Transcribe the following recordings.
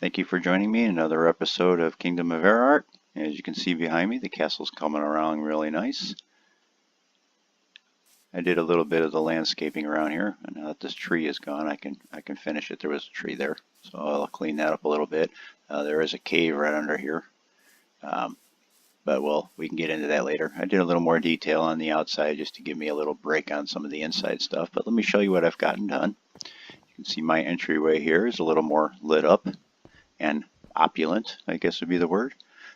Thank you for joining me in another episode of Kingdom of Erart. As you can see behind me, the castle's coming around really nice. I did a little bit of the landscaping around here, and now that this tree is gone, I can finish it. There was a tree there, so I'll clean that up a little bit. There is a cave right under here, but we can get into that later. I did a little more detail on the outside just to give me a little break on some of the inside stuff, but let me show you what I've gotten done. You can see my entryway here is a little more lit up and opulent, I guess would be the word.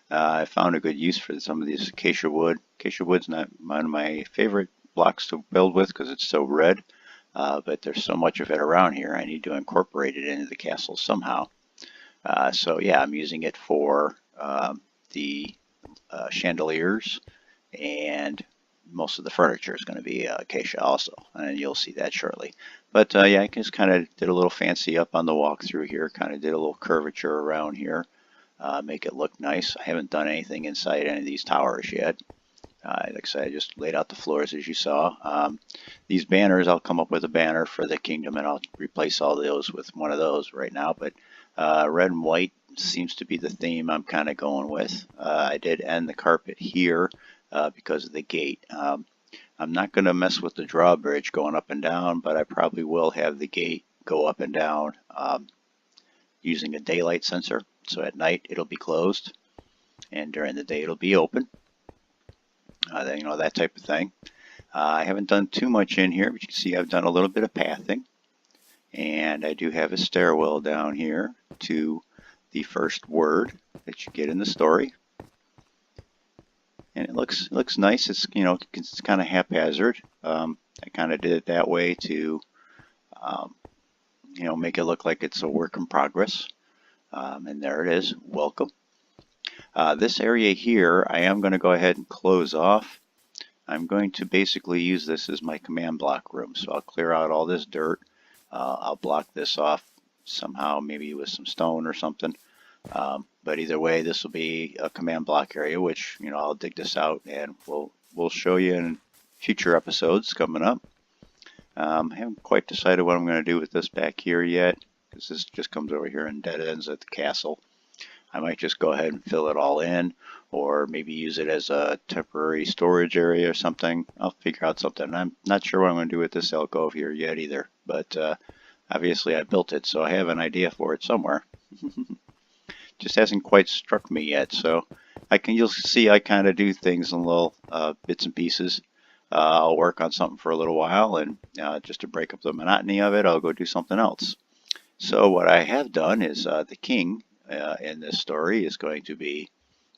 I found a good use for some of these acacia wood. Acacia wood's not one of my favorite blocks to build with because it's so red, but there's so much of it around here I need to incorporate it into the castle somehow. So yeah, I'm using it for the chandeliers, and most of the furniture is going to be acacia also, and you'll see that shortly. But yeah, I just kind of did a little fancy up on the walkthrough here, kind of did a little curvature around here, make it look nice. I haven't done anything inside any of these towers yet. Like I said, I just laid out the floors as you saw. These banners, I'll come up with a banner for the kingdom and I'll replace all those with one of those right now, but red and white seems to be the theme I'm kind of going with. I did end the carpet here because of the gate. I'm not going to mess with the drawbridge going up and down, but I probably will have the gate go up and down using a daylight sensor. So at night it'll be closed, and during the day it'll be open. You know, that type of thing. I haven't done too much in here, but you can see I've done a little bit of pathing, and I do have a stairwell down here to the first word that you get in the story. And it looks nice. It's, you know, it's kind of haphazard. I kind of did it that way to you know, make it look like it's a work in progress. And there it is. Welcome. This area here, I am going to go ahead and close off. I'm going to basically use this as my command block room. So I'll clear out all this dirt. I'll block this off somehow, maybe with some stone or something. But either way, this will be a command block area, which, you know, I'll dig this out and we'll show you in future episodes coming up. I haven't quite decided what I'm going to do with this back here yet, because this just comes over here and dead ends at the castle. I might just go ahead and fill it all in, or maybe use it as a temporary storage area or something. I'll figure out something. I'm not sure what I'm going to do with this alcove here yet either, but obviously I built it, so I have an idea for it somewhere. Just hasn't quite struck me yet, so you'll see I kind of do things in little bits and pieces. I'll work on something for a little while, and just to break up the monotony of it, I'll go do something else. So what I have done is the king in this story is going to be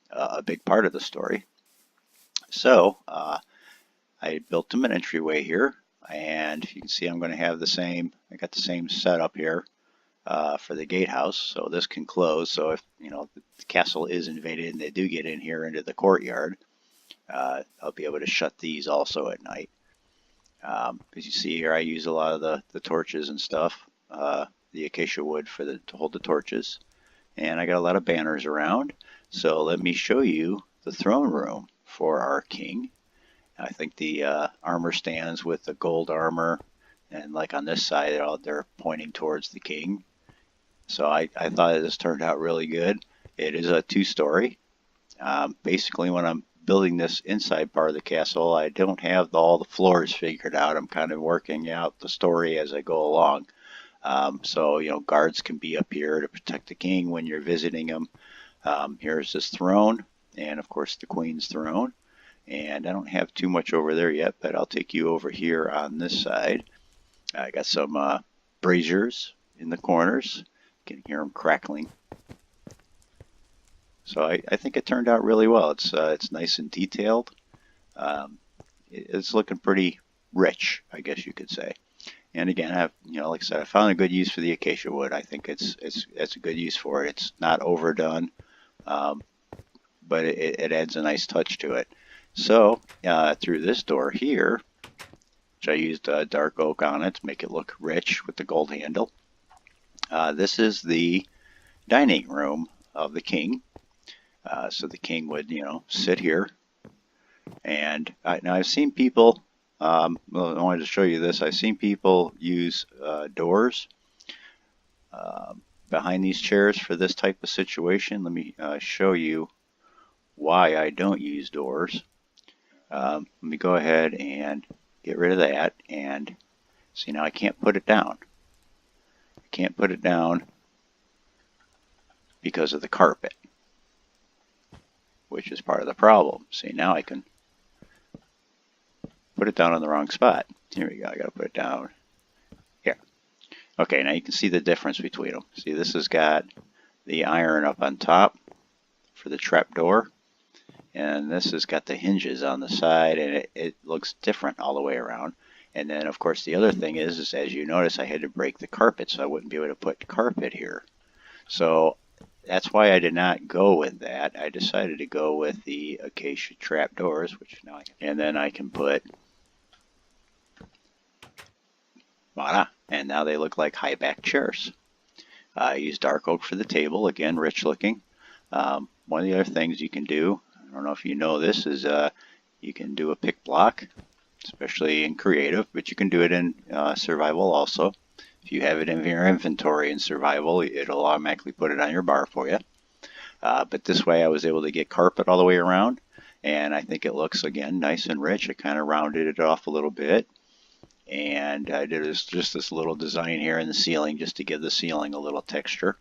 a big part of the story. So I built him an entryway here, and you can see I'm going to have I got the same setup here for the gatehouse, so this can close. So if, you know, the castle is invaded and they do get in here into the courtyard, I'll be able to shut these also at night. As you see here, I use a lot of the torches and stuff, the acacia wood to hold the torches, and I got a lot of banners around. So let me show you the throne room for our king. I think the armor stands with the gold armor, and like on this side, they're pointing towards the king. So I thought this turned out really good. It is a two-story. Basically, when I'm building this inside part of the castle, I don't have all the floors figured out. I'm kind of working out the story as I go along. So, you know, guards can be up here to protect the king when you're visiting him. Here's his throne, and of course the queen's throne. And I don't have too much over there yet, but I'll take you over here on this side. I got some braziers in the corners. You can hear them crackling. So I think it turned out really well. It's nice and detailed. It's looking pretty rich, I guess you could say. And again, you know, like I said, I found a good use for the acacia wood. I think it's a good use for it. It's not overdone, but it adds a nice touch to it. So through this door here, which I used dark oak on it to make it look rich with the gold handle. This is the dining room of the king. So the king would, you know, sit here. And now I've seen people, well, I wanted to show you this. I've seen people use doors behind these chairs for this type of situation. Let me show you why I don't use doors. Let me go ahead and get rid of that, and see, now I can't put it down. I can't put it down because of the carpet, which is part of the problem. See, now I can put it down on the wrong spot. Here we go. I got to put it down here. Okay, now you can see the difference between them. See, this has got the iron up on top for the trap door, and this has got the hinges on the side, and it looks different all the way around. And then, of course, the other thing is as you notice, I had to break the carpet, so I wouldn't be able to put carpet here. So that's why I did not go with that. I decided to go with the acacia trap doors, which now and then I can put, voila, and now they look like high back chairs. I used dark oak for the table, again, rich looking. One of the other things you can do, I don't know if you know this, is you can do a pick block, especially in creative, but you can do it in survival also. If you have it in your inventory in survival, it'll automatically put it on your bar for you. But this way I was able to get carpet all the way around, and I think it looks, again, nice and rich. I kind of rounded it off a little bit, and I did just this little design here in the ceiling just to give the ceiling a little texture.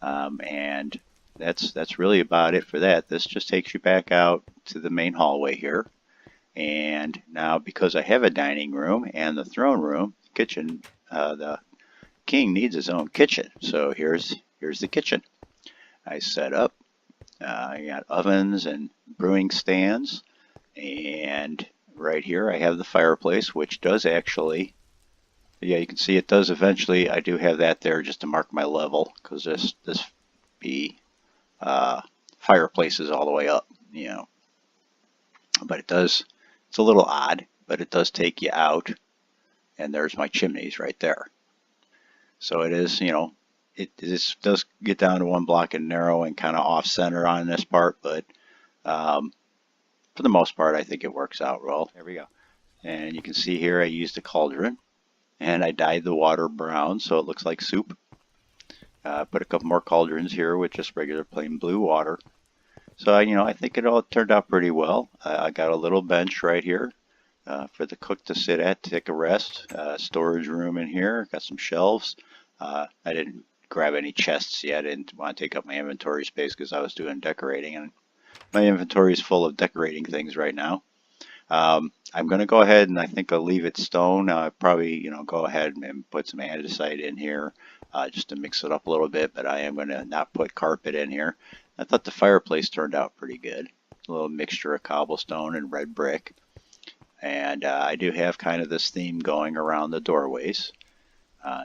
And that's really about it for that. This just takes you back out to the main hallway here. And now, because I have a dining room and the throne room, kitchen, the king needs his own kitchen. So here's the kitchen. I set up. I got ovens and brewing stands, and right here I have the fireplace, which does actually, yeah, you can see it does eventually. I do have that there just to mark my level, because this be fireplaces all the way up, you know. But it does. It's a little odd, but it does take you out, and there's my chimneys right there. So it is, you know, it does get down to one block and narrow and kind of off center on this part, but for the most part, I think it works out well. There we go. And you can see here I used a cauldron, and I dyed the water brown so it looks like soup. Put a couple more cauldrons here with just regular plain blue water. So, you know, I think it all turned out pretty well. I got a little bench right here for the cook to sit at, take a rest. Storage room in here. Got some shelves. I didn't grab any chests yet. I didn't want to take up my inventory space because I was doing decorating, and my inventory is full of decorating things right now. I'm going to go ahead and I think I'll leave it stone. Probably, you know, go ahead and put some andesite in here just to mix it up a little bit, but I am going to not put carpet in here. I thought the fireplace turned out pretty good. A little mixture of cobblestone and red brick. And I do have kind of this theme going around the doorways.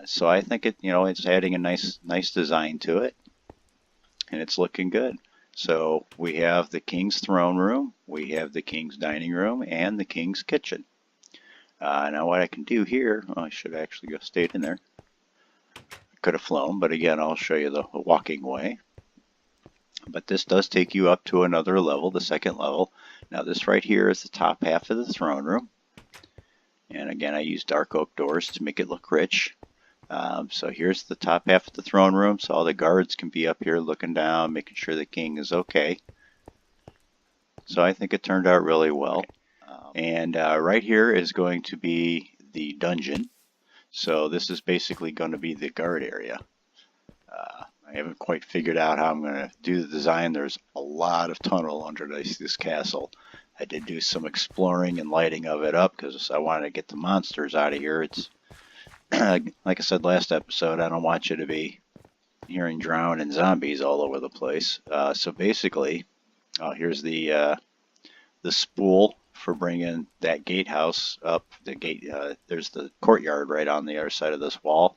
So I think it, you know, it's adding a nice design to it, and it's looking good. So we have the king's throne room, we have the king's dining room, and the king's kitchen. Now what I can do here, oh, I should actually have stayed in there. I could have flown, but again, I'll show you the walking way. But this does take you up to another level, the second level. Now this right here is the top half of the throne room. And again, I use dark oak doors to make it look rich. So here's the top half of the throne room, so all the guards can be up here looking down, making sure the king is okay. So I think it turned out really well. And right here is going to be the dungeon. So this is basically going to be the guard area. I haven't quite figured out how I'm going to do the design. There's a lot of tunnel under this castle. I did do some exploring and lighting of it up because I wanted to get the monsters out of here. It's like I said last episode, I don't want you to be hearing drowning zombies all over the place. So basically, here's the spool for bringing that gatehouse up. The gate, there's the courtyard right on the other side of this wall.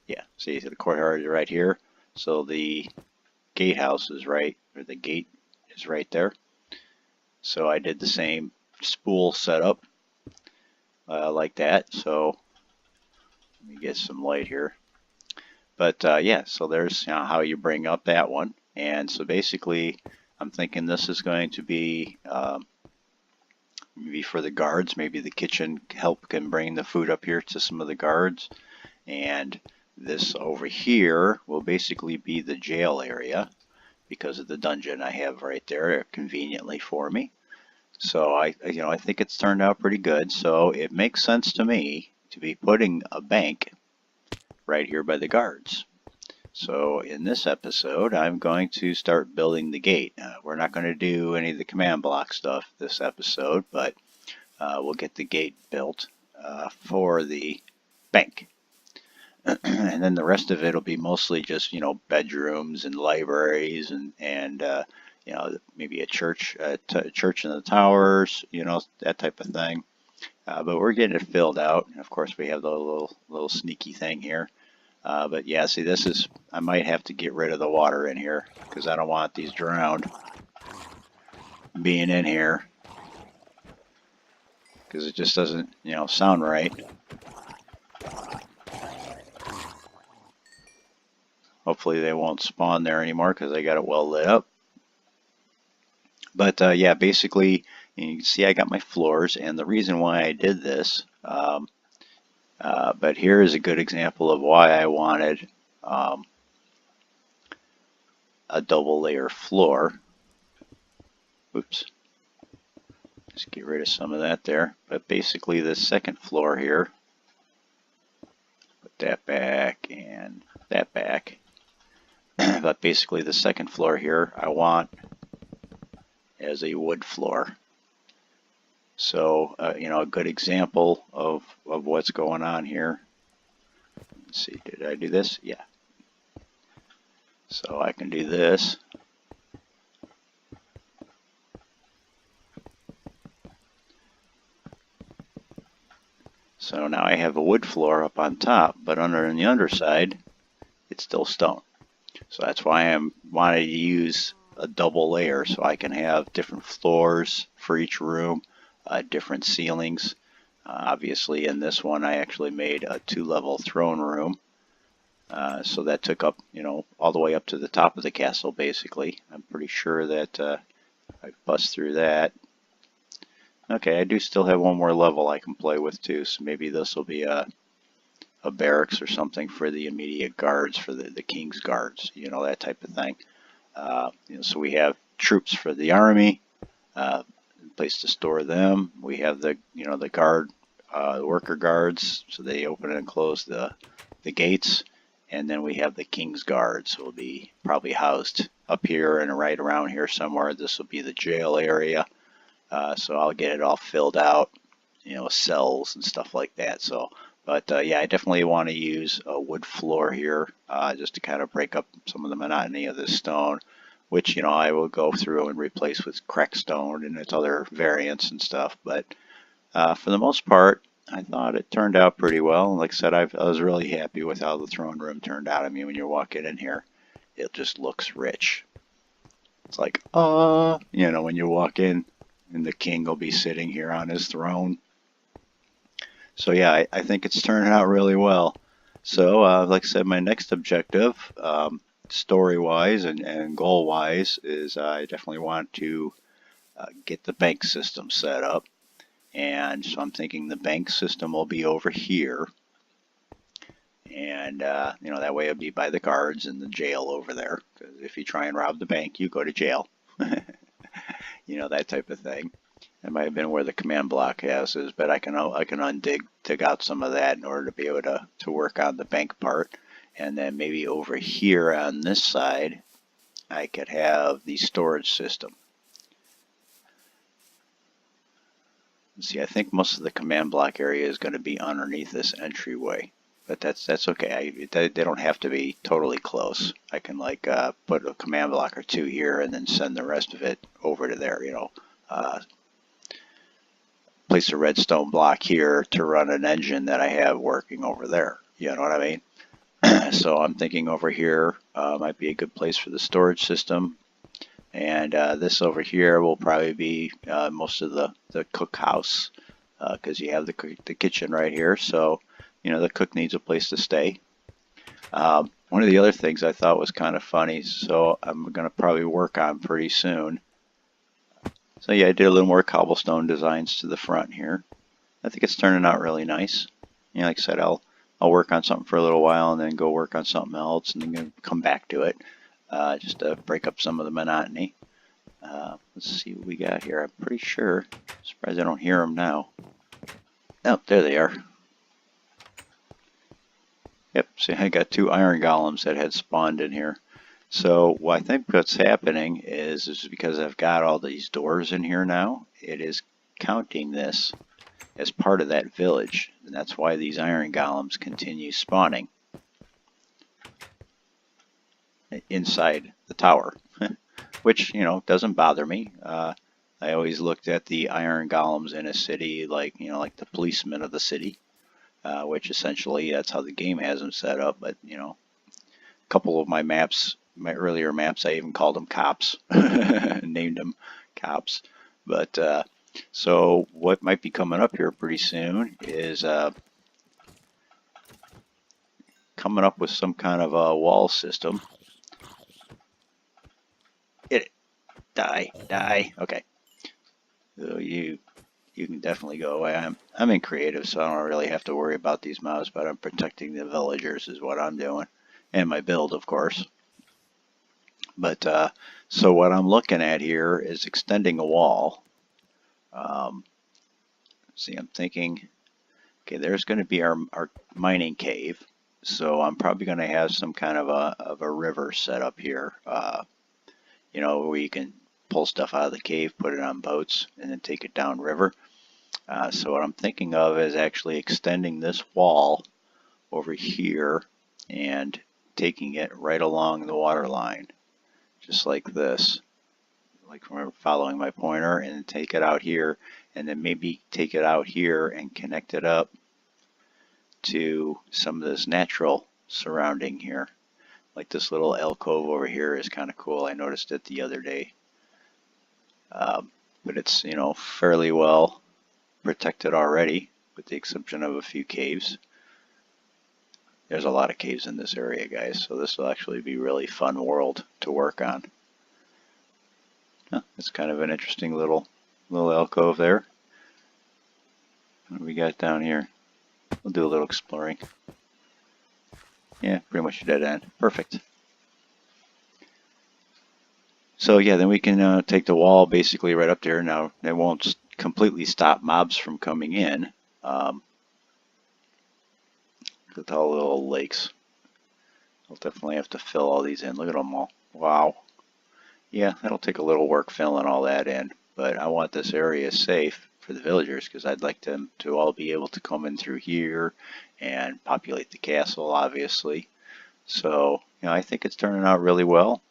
Yeah, see the courtyard is right here. So the gatehouse is right, or the gate is right there. So I did the same spool setup like that. So let me get some light here. But yeah, so there's, you know, how you bring up that one. And so basically, I'm thinking this is going to be maybe for the guards. Maybe the kitchen help can bring the food up here to some of the guards. And this over here will basically be the jail area because of the dungeon I have right there conveniently for me. So I think it's turned out pretty good. So it makes sense to me to be putting a bank right here by the guards. So in this episode, I'm going to start building the gate. We're not going to do any of the command block stuff this episode, but we'll get the gate built for the bank. And then the rest of it will be mostly just, bedrooms and libraries and maybe a church, church in the towers, that type of thing. But we're getting it filled out. And of course, we have the little sneaky thing here. But yeah, see, I might have to get rid of the water in here because I don't want these drowned being in here because it just doesn't, sound right. Hopefully they won't spawn there anymore because I got it well lit up. But yeah, basically, you can see I got my floors, and the reason why I did this, but here is a good example of why I wanted a double layer floor. Oops. Just get rid of some of that there. But basically the second floor here, put that back and that back. But basically the second floor here I want as a wood floor. So, a good example of what's going on here. Let's see, did I do this? Yeah. So I can do this. So now I have a wood floor up on top, but on the underside, it's still stone. So that's why I wanted to use a double layer so I can have different floors for each room, different ceilings. Obviously in this one I actually made a 2-level throne room. So that took up, all the way up to the top of the castle basically. I'm pretty sure that I bust through that. Okay, I do still have one more level I can play with too, so maybe this will be a barracks or something for the immediate guards, for the king's guards, that type of thing. So we have troops for the army, place to store them. We have the guard, the worker guards, so they open and close the gates, and then we have the king's guards, who will be probably housed up here and right around here somewhere. This will be the jail area, so I'll get it all filled out, cells and stuff like that. So. But yeah, I definitely want to use a wood floor here just to kind of break up some of the monotony of this stone, which, I will go through and replace with cracked stone and its other variants and stuff. But for the most part, I thought it turned out pretty well. And like I said, I was really happy with how the throne room turned out. I mean, when you're walking in here, it just looks rich. It's like, when you walk in and the king will be sitting here on his throne. So yeah, I think it's turning out really well. So like I said, my next objective, story-wise and goal-wise, is I definitely want to get the bank system set up. And so I'm thinking the bank system will be over here. And, that way it'll be by the guards and the jail over there. Because if you try and rob the bank, you go to jail. That type of thing. That might have been where the command block house is, but I can dig out some of that in order to be able to work on the bank part. And then maybe over here on this side, I could have the storage system. See, I think most of the command block area is going to be underneath this entryway, but that's okay. They don't have to be totally close. I can put a command block or two here and then send the rest of it over to there. Place a redstone block here to run an engine that I have working over there. You know what I mean? So I'm thinking over here might be a good place for the storage system. And this over here will probably be most of the cookhouse because you have the kitchen right here. So, the cook needs a place to stay. One of the other things I thought was kind of funny, so I'm going to probably work on pretty soon. So yeah, I did a little more cobblestone designs to the front here. I think it's turning out really nice. Like I said, I'll I'll work on something for a little while and then go work on something else and then come back to it, just to break up some of the monotony. Let's see what we got here. I'm pretty sure. Surprised I don't hear them now. Oh, there they are. Yep, see, I got 2 iron golems that had spawned in here. So I think what's happening is because I've got all these doors in here now, it is counting this as part of that village. And that's why these iron golems continue spawning inside the tower, which, you know, doesn't bother me. I always looked at the iron golems in a city like, you know, like the policemen of the city. Which essentially that's how the game has them set up. But you know, a couple of my maps, my earlier maps, I even called them cops, named them cops. But so what might be coming up here pretty soon is coming up with some kind of a wall system. Hit it, die. Okay, so you can definitely go away. I'm in creative, so I don't really have to worry about these mobs, but I'm protecting the villagers is what I'm doing. And my build, of course. But, so what I'm looking at here is extending a wall. See, I'm thinking, okay, there's going to be our mining cave. So I'm probably going to have some kind of a river set up here, you know, where you can pull stuff out of the cave, put it on boats, and then take it down river. So what I'm thinking of is actually extending this wall over here and taking it right along the water line, just like this. Like following my pointer, and take it out here, and then maybe take it out here and connect it up to some of this natural surrounding here. Like this little alcove over here is kind of cool. I noticed it the other day. But it's, you know, fairly well protected already, with the exception of a few caves. There's a lot of caves in this area, guys, so this will actually be a really fun world to work on. It's kind of an interesting little alcove there. What do we got down here? We'll do a little exploring. Yeah, pretty much a dead end. Perfect. So yeah, then we can take the wall basically right up there. Now, it won't completely stop mobs from coming in. With all the little lakes. I'll definitely have to fill all these in. Look at them all. Wow. Yeah, that'll take a little work filling all that in. But I want this area safe for the villagers because I'd like them to all be able to come in through here and populate the castle, obviously. So, you know, I think it's turning out really well.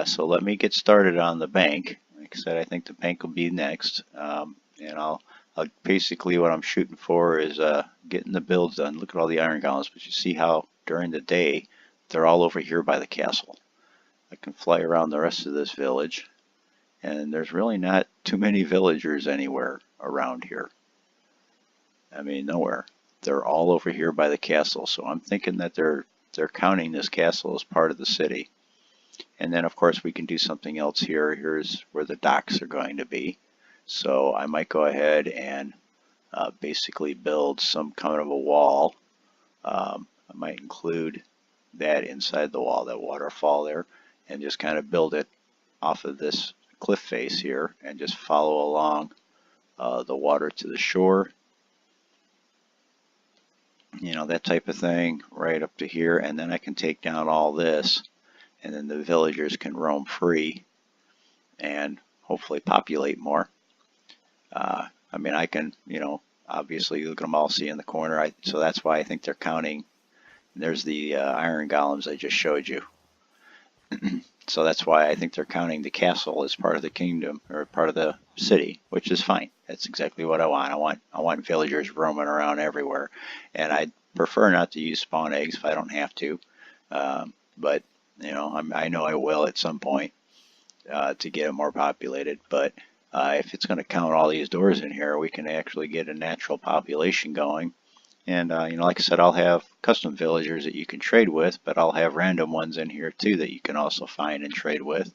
So let me get started on the bank. Like I said, I think the bank will be next. And I'll basically what I'm shooting for is getting the builds done. Look at all the iron golems, but you see how during the day they're all over here by the castle. I can fly around the rest of this village, and there's really not too many villagers anywhere around here. I mean, nowhere. They're all over here by the castle, so I'm thinking that they're counting this castle as part of the city. And then, of course, we can do something else here. Here's where the docks are going to be. So I might go ahead and basically build some kind of a wall. I might include that inside the wall, that waterfall there, and just kind of build it off of this cliff face here and just follow along the water to the shore. You know, that type of thing right up to here, and then I can take down all this, and then the villagers can roam free and hopefully populate more. I mean, I can, you know, obviously look at them all, see in the corner. So that's why I think they're counting. There's the iron golems I just showed you. So that's why I think they're counting the castle as part of the kingdom or part of the city, which is fine. That's exactly what I want. I want villagers roaming around everywhere, and I'd prefer not to use spawn eggs if I don't have to. But you know, I know I will at some point to get them more populated. But if it's going to count all these doors in here, we can actually get a natural population going. And, you know, like I said, I'll have custom villagers that you can trade with, but I'll have random ones in here too that you can also find and trade with.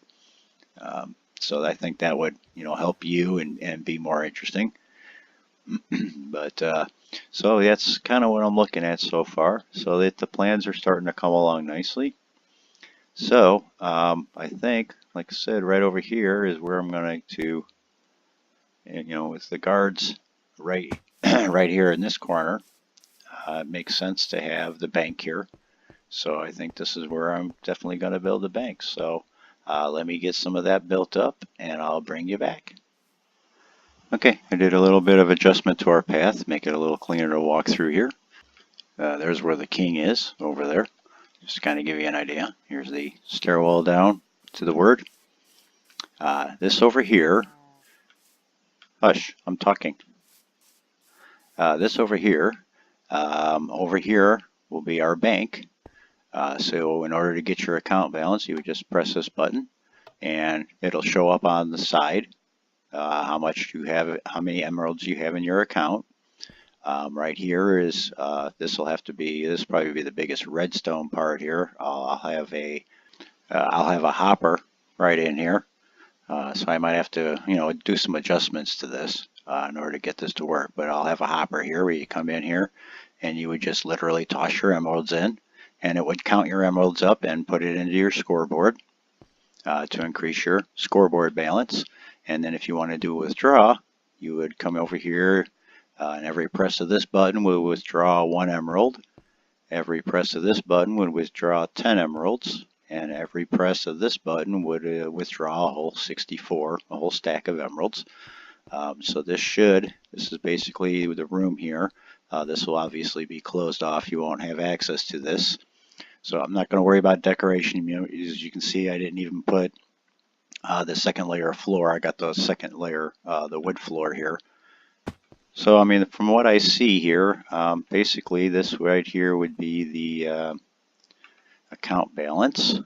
So I think that would, you know, help you and be more interesting. But so that's kind of what I'm looking at so far. So that the plans are starting to come along nicely. So I think, like I said, right over here is where I'm going to, with the guards right right here in this corner, it makes sense to have the bank here. So I think this is where I'm definitely going to build a bank. So let me get some of that built up and I'll bring you back. Okay, I did a little bit of adjustment to our path, make it a little cleaner to walk through here. There's where the king is, over there. Just to kind of give you an idea. Here's the stairwell down to the word. This over here, hush, I'm talking. This over here will be our bank. So in order to get your account balance, you would just press this button and it'll show up on the side how much you have, how many emeralds you have in your account. Right here is this will probably be the biggest redstone part here. I'll have a hopper right in here, so I might have to do some adjustments to this in order to get this to work. But I'll have a hopper here where you come in here and you would just literally toss your emeralds in, and it would count your emeralds up and put it into your scoreboard to increase your scoreboard balance. And then if you want to do a withdraw, you would come over here. And every press of this button will withdraw 1 emerald. Every press of this button would withdraw 10 emeralds. And every press of this button would withdraw a whole 64, a whole stack of emeralds. So this is basically the room here. This will obviously be closed off. You won't have access to this. So I'm not going to worry about decoration. As you can see, I didn't even put the second layer of floor. I got the second layer, the wood floor here. So, I mean, from what I see here, basically this right here would be the account balance.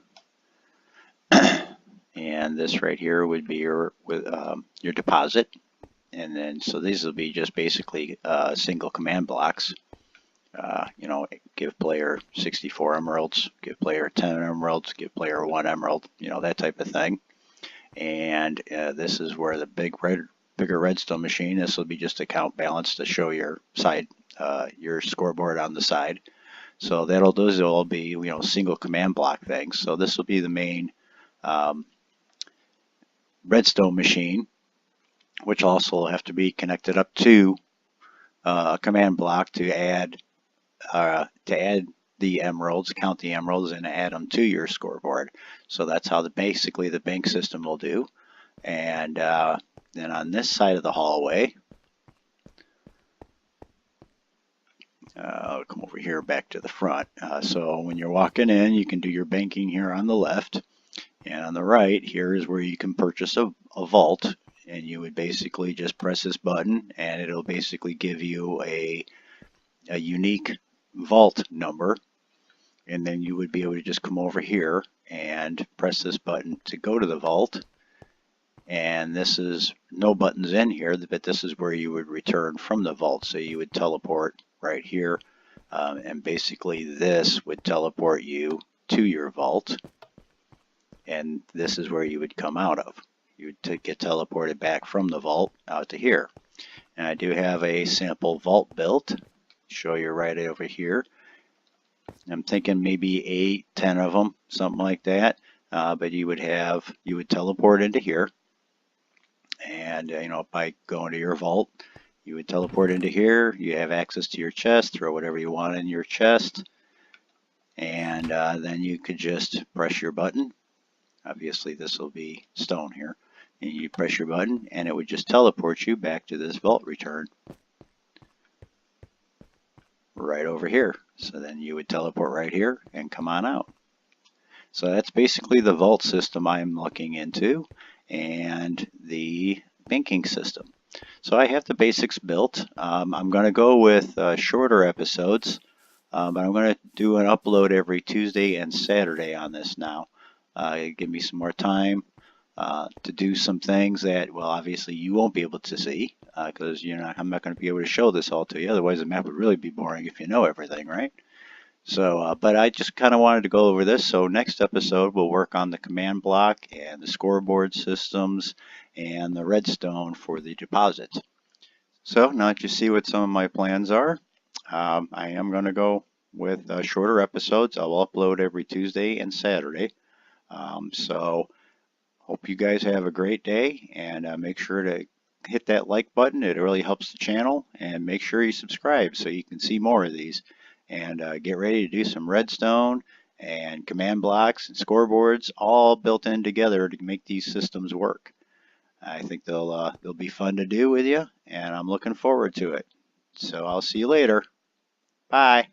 And this right here would be your deposit. And then, so these will be just basically single command blocks. Give player 64 emeralds, give player 10 emeralds, give player 1 emerald, that type of thing. And this is where the bigger redstone machine, this will be just account balance to show your side, your scoreboard on the side. So those will all be, single command block things. So this will be the main redstone machine, which also will have to be connected up to a command block to add the emeralds, count the emeralds, and add them to your scoreboard. So that's how basically the bank system will do. And then on this side of the hallway, I'll come over here back to the front. So when you're walking in, you can do your banking here on the left. And on the right, here is where you can purchase a vault. And you would basically just press this button, and it'll basically give you a unique vault number. And then you would be able to just come over here and press this button to go to the vault. And this is no buttons in here, but this is where you would return from the vault. So you would teleport right here, and basically this would teleport you to your vault. And this is where you would come out of. You would get teleported back from the vault out to here. And I do have a sample vault built. Show you right over here. I'm thinking maybe 8, 10 of them, something like that. But you would teleport into here. And, by going to your vault, you would teleport into here. You have access to your chest, throw whatever you want in your chest. And then you could just press your button. Obviously, this will be stone here. And you press your button, and it would just teleport you back to this vault return. Right over here. So then you would teleport right here and come on out. So that's basically the vault system I'm looking into, and the banking system. So I have the basics built. I'm going to go with shorter episodes, but I'm going to do an upload every Tuesday and Saturday on this now. Give me some more time to do some things that, well, obviously you won't be able to see, because I'm not going to be able to show this all to you. Otherwise, the map would really be boring if you know everything, right? So, but I just kind of wanted to go over this. So next episode, we'll work on the command block and the scoreboard systems and the redstone for the deposits. So now that you see what some of my plans are, I am going to go with shorter episodes. I'll upload every Tuesday and Saturday. So hope you guys have a great day, and make sure to hit that like button. It really helps the channel, and make sure you subscribe so you can see more of these. And get ready to do some redstone and command blocks and scoreboards all built in together to make these systems work. I think they'll be fun to do with you, and I'm looking forward to it. So I'll see you later. Bye.